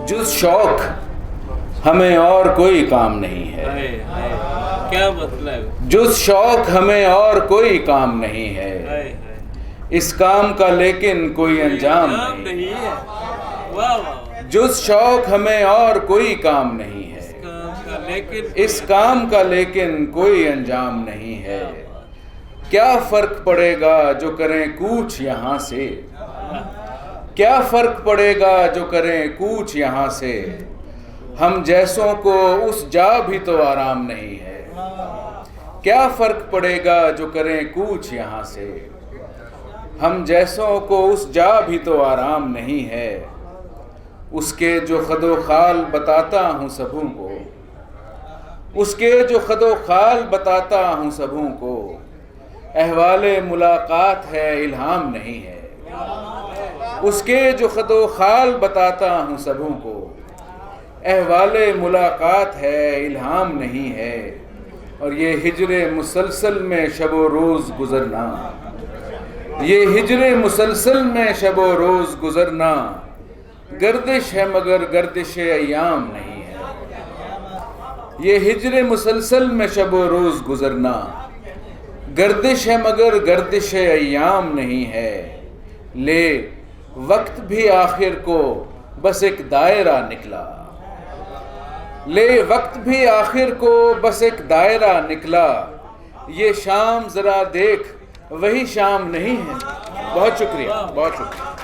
جز شوق ہمیں اور کوئی کام نہیں ہے. کیا مطلب؟ جز شوق ہمیں اور کوئی کام نہیں ہے. اس کام کا لیکن کوئی انجام نہیں ہے. جز شوق ہمیں اور کوئی کام نہیں ہے. اس کام کا لیکن کوئی انجام نہیں ہے. کیا فرق پڑے گا جو کریں کوچ یہاں سے؟ کیا فرق پڑے گا جو کریں کوچ یہاں سے؟ ہم جیسوں کو اس جا بھی تو آرام نہیں ہے. کیا فرق پڑے گا جو کریں کوچ یہاں سے؟ ہم جیسوں کو اس جا بھی تو آرام نہیں ہے. اس کے جو خد و خال بتاتا ہوں سبھوں کو، اس کے جو خد و خال بتاتا ہوں سبھوں کو، احوال ملاقات ہے الہام نہیں ہے. اس کے جو خد و خال بتاتا ہوں سبھوں کو، احوال ملاقات ہے الہام نہیں ہے. اور یہ ہجر مسلسل میں شب و روز گزرنا، یہ ہجر مسلسل میں شب و روز گزرنا، گردش ہے مگر گردش ایام نہیں ہے. یہ ہجر مسلسل میں شب و روز گزرنا، گردش ہے مگر گردش ایام نہیں ہے. لے وقت بھی آخر کو بس ایک دائرہ نکلا، لے وقت بھی آخر کو بس ایک دائرہ نکلا. یہ شام ذرا دیکھ وہی شام نہیں ہے. بہت شکریہ، بہت شکریہ.